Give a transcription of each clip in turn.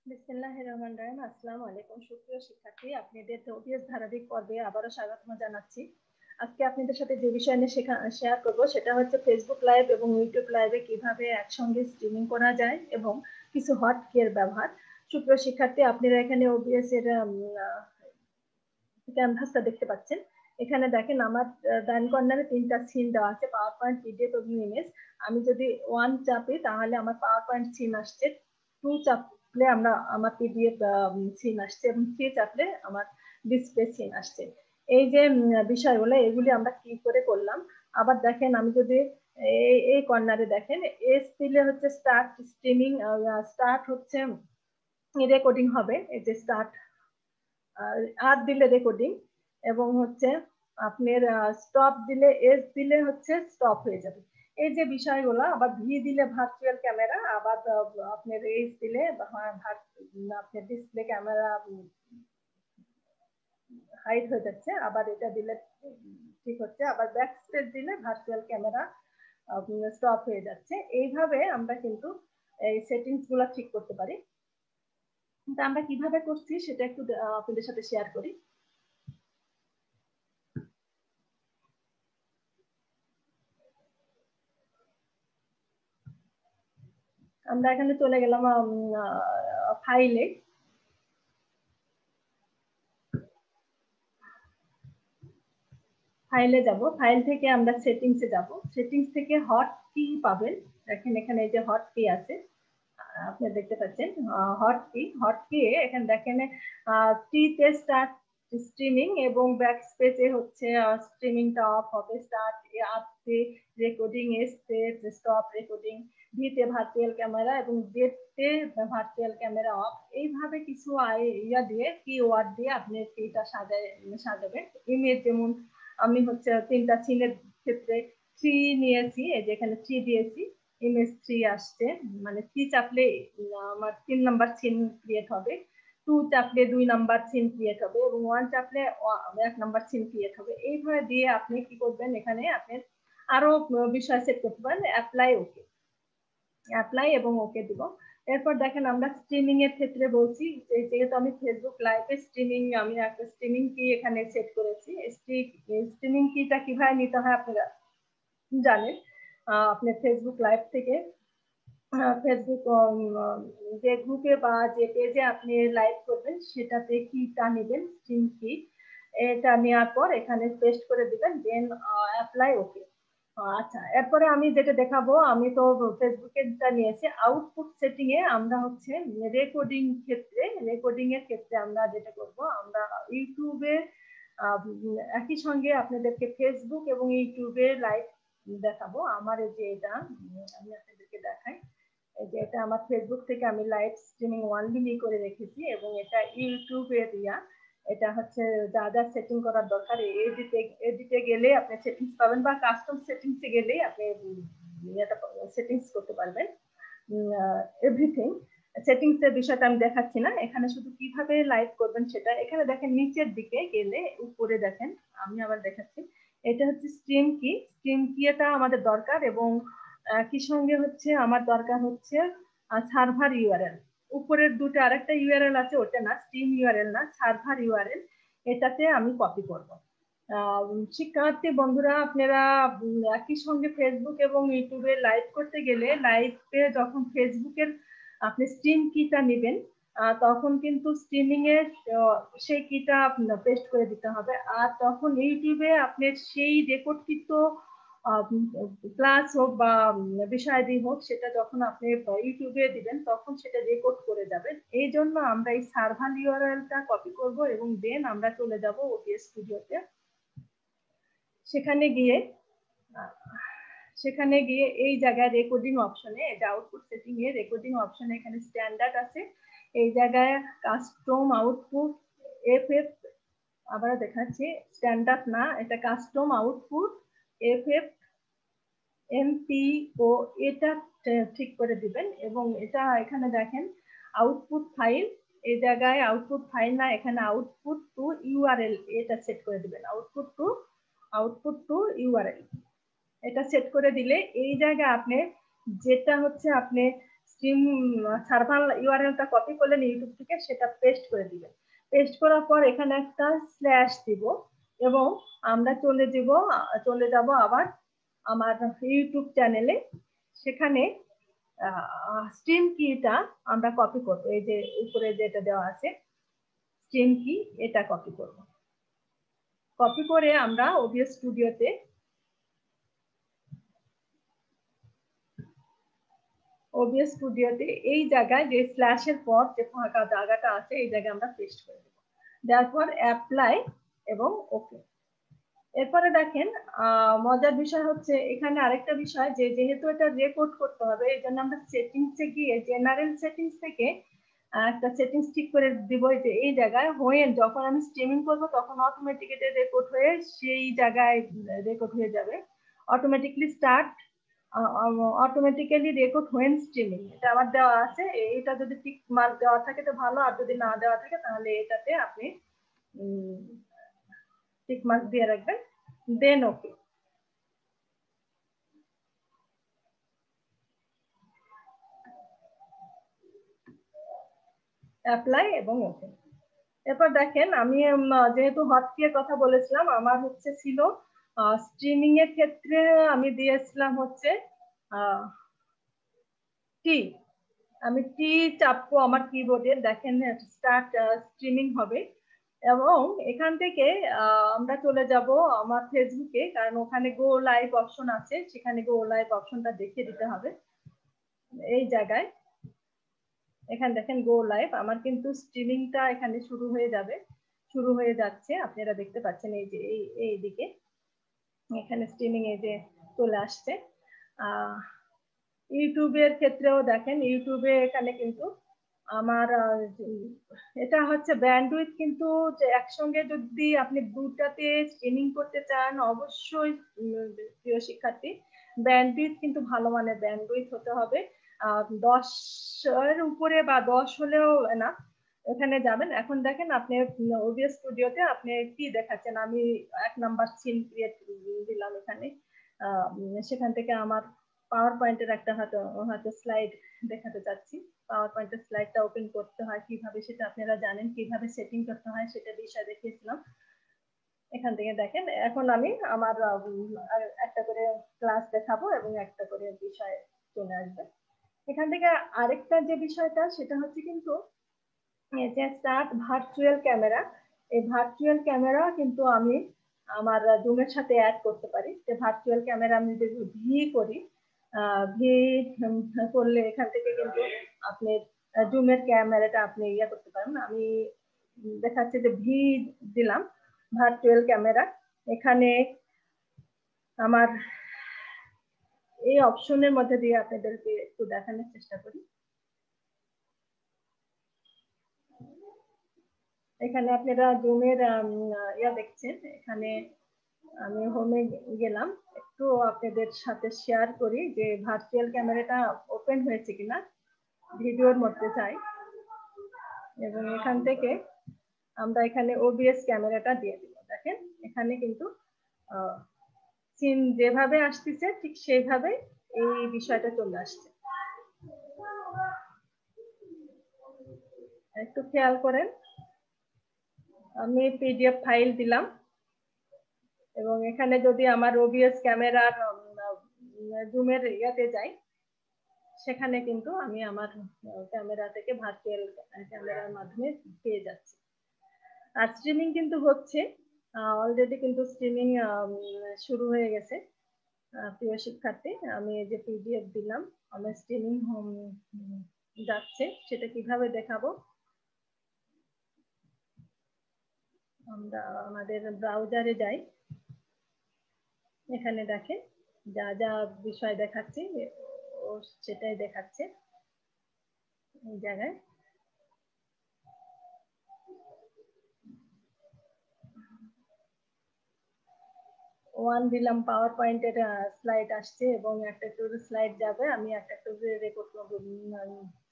বিসমিল্লাহির রহমানির রহিম। আসসালামু আলাইকুম সুপ্রিয় শিক্ষার্থী, আপনাদের ওবিএস ধারাবাহিক পর্বে আবারও স্বাগত জানাচ্ছি। আজকে আপনাদের সাথে যে বিষয় নিয়ে শেয়ার করব সেটা হচ্ছে ফেসবুক লাইভ এবং ইউটিউব লাইভে কিভাবে একসঙ্গে স্ট্রিমিং করা যায় এবং কিছু হট কিয়ের ব্যবহার। সুপ্রিয় শিক্ষার্থী, আপনারা এখানে ওবিএস এর ক্যানভাসটা দেখতে পাচ্ছেন। এখানে দেখেন আমার ডান কর্নারে 3টা সিন দেওয়া আছে, পাওয়ার পয়েন্ট, পিডিএফ এবং ইমেজ। আমি যদি 1 চাপি তাহলে আমার পাওয়ার পয়েন্ট সিন আসছে, 2 চাপলে আমার পিডিএফ সিন আসছে এবং 3 চাপলে আমার ডিসপ্লে সিন আসছে। এই যে বিষয়গুলো, এগুলি আমরা কি করে করলাম। আবার দেখেন আমি যদি এই কর্নারে দেখেন এস দিলে হচ্ছে স্টার্ট স্ট্রিমিং, স্টার্ট হচ্ছে রেকর্ডিং হবে, এই যে স্টার্ট, আর দিলে রেকর্ডিং, এবং হচ্ছে আপনার স্টপ দিলে, এস দিলে হচ্ছে স্টপ হয়ে যাবে। এই যে বিষয়গুলো, আবার ভি দিলে ভার্চুয়াল ক্যামেরা, আবার আপনার এস দিলে আপনার ডিসপ্লে ক্যামেরা হাইড হয়ে যাচ্ছে, আবার এটা দিলে ঠিক হচ্ছে, আবার ব্যাক স্পেস দিলে ভার্চুয়াল ক্যামেরা স্টপ হয়ে যাচ্ছে। এইভাবে আমরা কিন্তু এই সেটিংস গুলো ঠিক করতে পারি। কিন্তু আমরা কিভাবে করছি সেটা একটু আপনাদের সাথে শেয়ার করি। আমরা এখানে চলে গেলাম ফাইলে। ফাইলে যাব, ফাইল থেকে আমরা সেটিংসে যাব, সেটিংস থেকে হট কি পাবেন। দেখেন এখানে এই যে হট কি আছে, আপনি দেখতে পাচ্ছেন হট কি এখানে দেখেন টি তে স্টার্ট স্ট্রিমিং এবং ব্যাক স্পেসে হচ্ছে স্ট্রিমিংটা অফ হবে, স্টার্ট আপ তে রেকর্ডিং, এস তে স্টপ রেকর্ডিং, ভি তে ভার্চুয়াল ক্যামেরা এবং জেড তে ভার্চুয়াল ক্যামেরা অফ। এইভাবে কিছু ইয়া দিয়ে কিওয়ার্ড দিয়ে আপনি এটা সাজাবেন। ইমেজ যেমন আমি হচ্ছে 3টা সিনের ক্ষেত্রে 3 নিয়েছি, এই যে এখানে 3 দিয়েছি, ইমেজ 3 আসছে, মানে 3 চাপলে আমার 3 নাম্বার সিন ক্রিয়েট হবে, 2 চাপলে 2 নাম্বার সিন ক্রিয়েট হবে এবং 1 চাপলে 1 নাম্বার সিন ক্রিয়েট হবে। এইভাবে দিয়ে আপনি কি করবেন, এখানে আপনি আরো বিষয় সেট করতে পারেন। অ্যাপ্লাই এবং ওকে দিব। এরপর দেখেন আমরা স্ট্রিমিং এর ক্ষেত্রে বলছি, যেহেতু আমি ফেসবুক লাইভে স্ট্রিমিং, আমি একটা স্ট্রিমিং কি এখানে সেট করেছি। স্ট্রিমিং কিটা কিভাবে নিতে হয় আপনারা জানেন। আপনি ফেসবুক লাইভ থেকে ফেসবুক যে গ্রুপে বা যে পেজে আপনি লাইভ করবেন সেটাতে কিটা নেবেন, স্ট্রিম কি। এটা নেওয়ার পর এখানে পেস্ট করে দিবেন, দেন অ্যাপ্লাই ওকে। আচ্ছা, এরপরে আমি যেটা দেখাবো, আমি তো ফেসবুকেরটা নিয়েছি। আউটপুট সেটিং এ আমরা হচ্ছে রেকর্ডিং এর ক্ষেত্রে আমরা যেটা করব, আমরা ইউটিউবে একই সঙ্গে আপনাদেরকে ফেসবুক এবং ইউটিউবে লাইভ দেখাবো। আমার এই যে এটা আমি আপনাদেরকে দেখাই, এই যে এটা আমার ফেসবুক থেকে আমি লাইভ স্ট্রিমিং 1 করে রেখেছি এবং এটা ইউটিউবে দিয়া। এটা হচ্ছে যা যা সেটিং করার দরকার, এডিটে গেলে আপনি সেটিংস পাবেন বা কাস্টম সেটিংসে গেলেই আপনি এটা সেটিংস করতে পারবেন। এভরিথিং সেটিংস এর বিষয়টা আমি দেখাচ্ছি না, এখানে শুধু কিভাবে লাইভ করবেন সেটা। এখানে দেখেন নিচের দিকে গেলে উপরে দেখেন, আমি আবার দেখাচ্ছি, এটা হচ্ছে স্ট্রিম কি। স্ট্রিম কি এটা আমাদের দরকার এবং কি সঙ্গে হচ্ছে আমার দরকার হচ্ছে সার্ভার ইউআরএল। উপরের দুটো আরেকটা ইউআরএল আছে, ওটা না, স্ট্রিম ইউআরএল না, সার্ভার ইউআরএল। এটাতে আমি কপি করব। শিক্ষার্থী বন্ধুরা, আপনারা একই সঙ্গে ফেসবুক এবং ইউটিউবে লাইভ করতে গেলে, লাইভে যখন ফেসবুকের আপনি স্ট্রিম কিটা নেবেন, তখন কিন্তু স্ট্রিমিং এর সেই কিটা পেস্ট করে দিতে হবে। আর তখন ইউটিউবে আপনি সেই রেকর্ডকৃত ক্লাস হোক বা বিষয়াদি হোক, সেটা যখন আপনি ইউটিউবে দিবেন তখন সেটা রেকর্ড করে যাবেন। এই জন্য আমরা এই সার্ভার ইউআরএলটা কপি করব এবং দেন আমরা চলে যাব ওবিএস স্টুডিওতে। সেখানে গিয়ে এই জায়গায় রেকর্ডিং অপশনে, এটা আউটপুট সেটিং এ রেকর্ডিং অপশনে এখানে স্ট্যান্ডার্ড আছে, এই জায়গায় কাস্টম আউটপুট এফএফ, আবার দেখাচ্ছি, স্ট্যান্ডার্ড না, এটা কাস্টম আউটপুট এফএফ এমপিও, এটা ঠিক করে দিবেন। এবং এটা এখানে দেখেন আউটপুট ফাইল, এই জায়গায় আউটপুট ফাইল না, এখানে আউটপুট টু ইউআরএল, এটা সেট করে দিবেন, আউটপুট টু ইউআরএল। এটা সেট করে দিলে এই জায়গায় আপনি যেটা হচ্ছে আপনি স্ট্রিম সার্ভার ইউআরএলটা কপি করলেন ইউটিউব থেকে, সেটা পেস্ট করে দিবেন। পেস্ট করার পর এখানে একটা স্ল্যাশ দিব এবং আমরা চলে যাব আবার আমার ইউটিউব চ্যানেলে। সেখানে স্ট্রিম কিটা আমরা কপি করব, এই যে উপরে যেটা দেওয়া আছে স্ট্রিম কি, এটা কপি করব। কপি করে আমরা ওবিএস স্টুডিওতে এই জায়গায় যে স্ল্যাশের পর যে ফাঁকা জায়গাটা আছে এই জায়গায় আমরা পেস্ট করে দেব। দেওয়ার পর অ্যাপ্লাই এবং ওকে। এরপরে দেখেন মজার বিষয় হচ্ছে এখানে আরেকটা বিষয়, যে যেহেতু এটা রেকর্ড করতে হবে এই জন্য আমরা সেটিংসে গিয়ে জেনারেল সেটিংস থেকে একটা সেটিংস ঠিক করে দিব যে এই জায়গায় যখন আমি স্ট্রিমিং করব তখন অটোমেটিক এটা রেকর্ড হয়ে সেই জায়গায় রেকর্ড হয়ে যাবে। অটোমেটিক্যালি রেকর্ড হোয়েন স্ট্রিমিং, এটা আবার দেওয়া আছে। এটা যদি টিক মার্ক দেওয়া থাকে তো ভালো, আর যদি না দেওয়া থাকে তাহলে এটাতে আপনি টিক মার্ক দিয়ে রাখবেন, দেন ওকে। অ্যাপ্লাই এবং ওকে। এরপর দেখেন আমি যেহেতু হটকির কথা বলেছিলাম, আমার ছিল স্ট্রিমিং এর ক্ষেত্রে আমি দিয়েছিলাম টি। আমি টি চাপবো আমার কিবোর্ডে, দেখেন স্টার্ট স্ট্রিমিং হবে এবং এখান থেকে আমরা চলে যাব আমার ফেসবুকে, কারণ ওখানে গো লাইভ অপশন আছে, সেখানে গো লাইভ অপশনটা দেখিয়ে দিতে হবে। এই জায়গায় এখানে দেখেন গো লাইভ, আমার কিন্তু স্ট্রিমিংটা এখানে শুরু হয়ে যাচ্ছে, আপনারা দেখতে পাচ্ছেন এই যে এই দিকে এখানে স্ট্রিমিং এই যে চলে আসছে। ইউটিউবের ক্ষেত্রেও দেখেন, ইউটিউবে এখানে কিন্তু আমার এটা ব্যান্ডউইথ, কিন্তু একসঙ্গে যদি আপনি দুটাতে স্ট্রিমিং করতে চান অবশ্যই প্রিয় শিক্ষার্থী ব্যান্ডউইথ কিন্তু ভালো মানের ব্যান্ডউইথ হতে হবে। 10-এর উপরে বা 10 হলেও না। এখানে যাবেন, এখন দেখেন আপনি ওবিএস স্টুডিওতে আপনি কি দেখাচ্ছেন, আমি 1 নাম্বার সিন ক্রিয়েট দিলাম এখানে। সেখান থেকে আমার পাওয়ার পয়েন্টের একটা হয়তো স্লাইড দেখাতে চাচ্ছি। পাওয়ার পয়েন্টের স্লাইডটা ওপেন করতে হয় কিভাবে সেটা আপনারা জানেন, কিভাবে সেটিং করতে হয় সেটা বিষয় দেখিয়েছিলাম। এখান থেকে দেখেন এখন আমি আমার একটা করে ক্লাস দেখাবো এবং একটা করে বিষয় চলে আসবে। এখান থেকে আরেকটা যে বিষয়টা সেটা কিন্তু যে স্টার্ট ভার্চুয়াল ক্যামেরা। এই ভার্চুয়াল ক্যামেরা কিন্তু আমি আমার জুমের সাথে অ্যাড করতে পারি। যে ভার্চুয়াল ক্যামেরা আমি যদি ভি করি, ভি করলে এখান থেকে কিন্তু আপনি জুমের ক্যামেরাটা আপনি করতে পারেন। আমি দেখাচ্ছি যে ভি দিলাম ভার্চুয়াল ক্যামেরা। এখানে আমার এই অপশনের মধ্যে দিয়ে আপনাদেরকে একটু দেখানোর চেষ্টা করি। এখানে আপনারা জুমের দেখছেন। এখানে আমি হোমে গেলাম, একটু আপনাদের সাথে শেয়ার করি যে ভার্চুয়াল ক্যামেরাটা ওপেন হয়েছে কিনা, ভিডিওর মধ্যে যাই এবং এখান থেকে আমরা এখানে ওবিএস ক্যামেরাটা দিয়ে দিব। দেখেন এখানে কিন্তু সিন যেভাবে আসতেছে ঠিক সেইভাবে এই বিষয়টা চলে আসছে। একটু খেয়াল করেন, আমি পিডিএফ ফাইল দিলাম এবং এখানে যদি আমার ওবিএস ক্যামেরার জুমের যাই, সেখানে কিন্তু আমি আমার ক্যামেরা থেকে ভার্চুয়াল ক্যামেরার মাধ্যমে পেয়ে যাচ্ছি। আর স্ট্রিমিং কিন্তু হচ্ছে অলরেডি, কিন্তু স্ট্রিমিং শুরু হয়ে গেছে। প্রিয় শিক্ষার্থী, আমি এই যে পিডিএফ দিলাম আমার স্ট্রিমিং যাচ্ছে, সেটা কিভাবে দেখাবো। আমরা আমাদের ব্রাউজারে যাই, এখানে দেখেন যা যা বিষয় দেখাচ্ছি সেটাই দেখাচ্ছে এই জায়গায়। ওয়ান দিলাম, পাওয়ার পয়েন্টের স্লাইড আসছে এবং একটা করে স্লাইড যাবে, আমি একটা করে রেকর্ড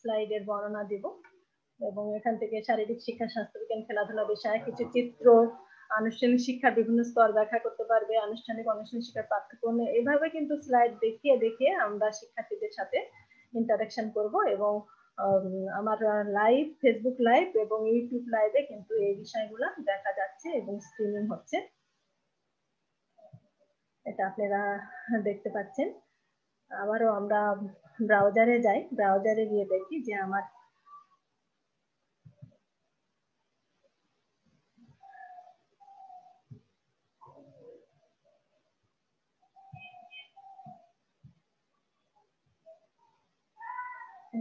স্লাইডের বর্ণনা দিব এবং এখান থেকে শারীরিক শিক্ষা, স্বাস্থ্যবিজ্ঞান, খেলাধুলা বিষয়ে কিছু চিত্র, আনুষ্ঠানিক শিক্ষার বিভিন্ন স্তর ব্যাখ্যা করতে পারবে, আনুষ্ঠানিক শিক্ষার পাঠ্যক্রমে, এভাবে কিন্তু স্লাইড দেখিয়ে আমরা শিক্ষার্থীদের সাথে ইন্টারাকশন করব এবং আমার লাইভ ফেসবুক লাইভ এবং ইউটিউব লাইভে কিন্তু এই বিষয়গুলো দেখা যাচ্ছে এবং স্ট্রিমিং হচ্ছে, এটা আপনারা দেখতে পাচ্ছেন। আবারও আমরা ব্রাউজারে যাই, ব্রাউজারে গিয়ে দেখি যে আমার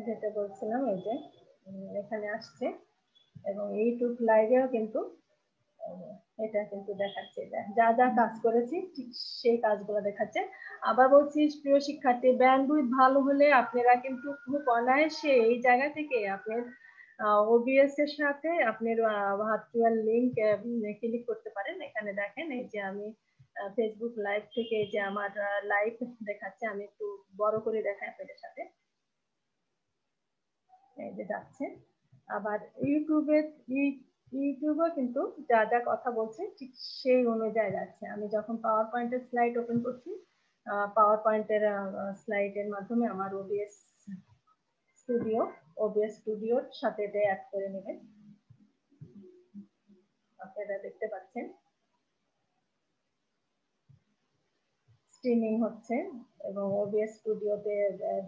যেটা বলছিলাম এই যে এখানে আসছে এবং ইউটিউব লাইভেও কিন্তু এটা কিন্তু দেখাচ্ছে, যা যা কাজ করেছি ঠিক সেই কাজগুলো দেখাচ্ছে। আবার বলছি প্রিয় শিক্ষার্থী, ব্যান্ডউইথ ভালো হলে আপনারা কিন্তু খুব অনায়াসে এই জায়গা থেকে আপনার ওবিএস এর সাথে আপনার ভার্চুয়াল লিংক ক্লিক করতে পারেন। এখানে দেখেন এই যে আমি ফেসবুক লাইভ থেকে এই যে আমার লাইভ দেখাচ্ছে, আমি একটু বড় করে দেখাই আপনাদের সাথে, এই যে যাচ্ছে। আবার ইউটিউবে কিন্তু যা যা কথা বলছে ঠিক সেই অনুযায়ী যাচ্ছে। আমি যখন পাওয়ার পয়েন্টের স্লাইড ওপেন করছি, পাওয়ার পয়েন্টের স্লাইডের মাধ্যমে আমার ওবিএস স্টুডিওর সাথে অ্যাড করে নেবেন। আপনারা দেখতে পাচ্ছেন স্ট্রিমিং হচ্ছে এবং ওবিএস স্টুডিওতে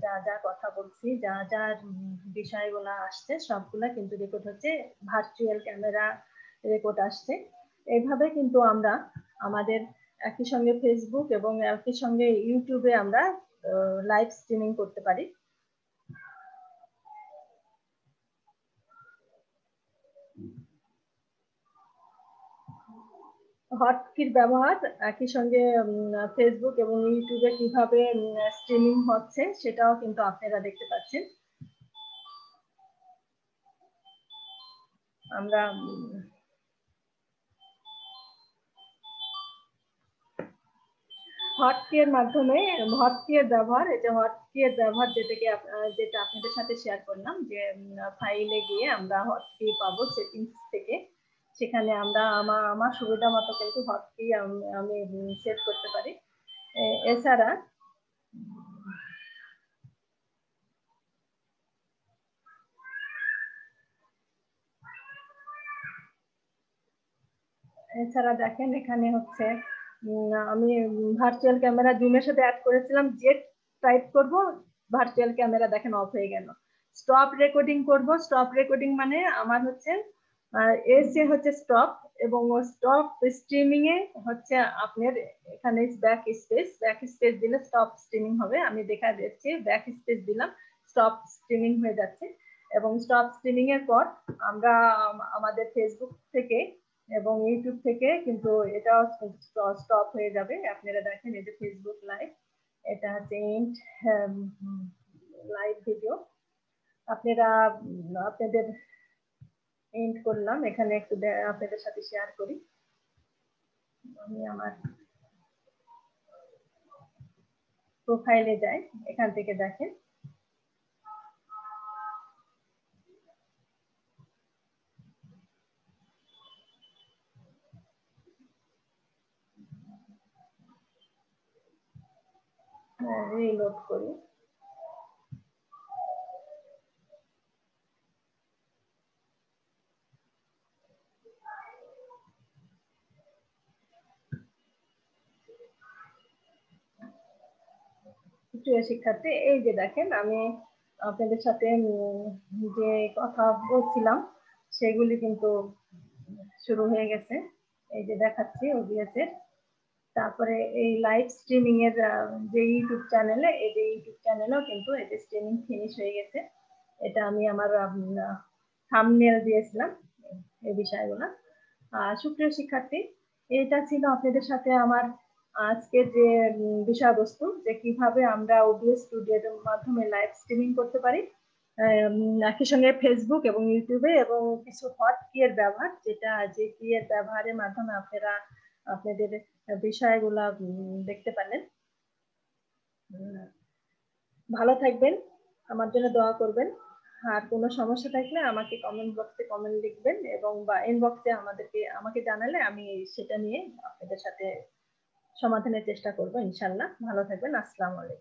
যা যা কথা বলছি, যা যা বিষয়গুলো আসছে সবগুলা কিন্তু রেকর্ড হচ্ছে, ভার্চুয়াল ক্যামেরা রেকর্ড আসছে। এইভাবে কিন্তু আমরা আমাদের একই সঙ্গে ফেসবুক এবং একই সঙ্গে ইউটিউবে আমরা লাইভ স্ট্রিমিং করতে পারি। হটকির ব্যবহার একই সঙ্গে ফেসবুক এবং ইউটিউবে কিভাবে স্ট্রিমিং হচ্ছে সেটাও কিন্তু আপনারা দেখতে পাচ্ছেন। আমরা হটকির মাধ্যমে হটকির ব্যবহার, এই যে হটকির ব্যবহার যেটা আপনাদের সাথে শেয়ার করলাম, যে ফাইলে গিয়ে আমরা হটকি পাবো সেটিংস থেকে, সেখানে আমরা আমার সুবিধা মতো কিন্তু হটকি আমি সেট করতে পারি। এছাড়া দেখেন এখানে হচ্ছে আমি ভার্চুয়াল ক্যামেরা জুমের সাথে অ্যাড করেছিলাম, জেট টাইপ করব, ভার্চুয়াল ক্যামেরা দেখেন অফ হয়ে গেল। স্টপ রেকর্ডিং করব, স্টপ রেকর্ডিং মানে আমার হচ্ছে এসে হচ্ছে স্টপ, এবং স্টপ স্ট্রিমিং এ হচ্ছে আপনার এখানে ব্যাক স্পেস দিলে স্টপ স্ট্রিমিং হবে। আমি দেখা দিচ্ছি, ব্যাক স্পেস দিলাম, স্টপ স্ট্রিমিং হয়ে যাচ্ছে। এবং স্টপ স্ট্রিমিং এর পর আমরা আমাদের ফেসবুক থেকে এবং ইউটিউব থেকে কিন্তু এটাও স্টপ হয়ে যাবে। আপনারা দেখেন এই যে ফেসবুক লাইভ, এটা হচ্ছে এন্ড লাইভ ভিডিও। আপনারা আপনাদের এন্ড করলাম, এখানে একটু আপনাদের সাথে শেয়ার করি। আমি আমার প্রোফাইলে যাই, এখান থেকে দেখেন রিলোড করি। প্রিয় শিক্ষার্থী, এই যে দেখেন আমি আপনাদের সাথে যে কথা বলছিলাম সেগুলি কিন্তু শুরু হয়ে গেছে, এই যে দেখাচ্ছি ওবিএস এর। তারপরে এই লাইভ স্ট্রিমিং এর যে ইউটিউব চ্যানেলে, এই যে ইউটিউব চ্যানেলেও কিন্তু এই যে স্ট্রিমিং ফিনিশ হয়ে গেছে। এটা আমি আমার থাম্বনেল দিয়েছিলাম এই বিষয়গুলো। সুপ্রিয় শিক্ষার্থী, এটা ছিল আপনাদের সাথে আমার আজকে যে বিষয়বস্তু, যে কিভাবে আমরা ওবিএস স্টুডিওর মাধ্যমে লাইভ স্ট্রিমিং করতে পারি একই সঙ্গে ফেসবুক এবং ইউটিউবে, এবং কিছু হট কি এর ব্যবহার, যেটা যে কি এর ব্যবহারের মাধ্যমে আপনারা আপনাদের বিষয়গুলা দেখতে পারেন। ভালো থাকবেন, আমার জন্য দোয়া করবেন। আর কোনো সমস্যা থাকলে আমাকে কমেন্ট বক্সে কমেন্ট লিখবেন এবং বা ইনবক্সে আমাকে জানালে আমি সেটা নিয়ে আপনাদের সাথে সমাধানের চেষ্টা করব ইনশাআল্লাহ। ভালো থাকবেন, আসসালামু আলাইকুম।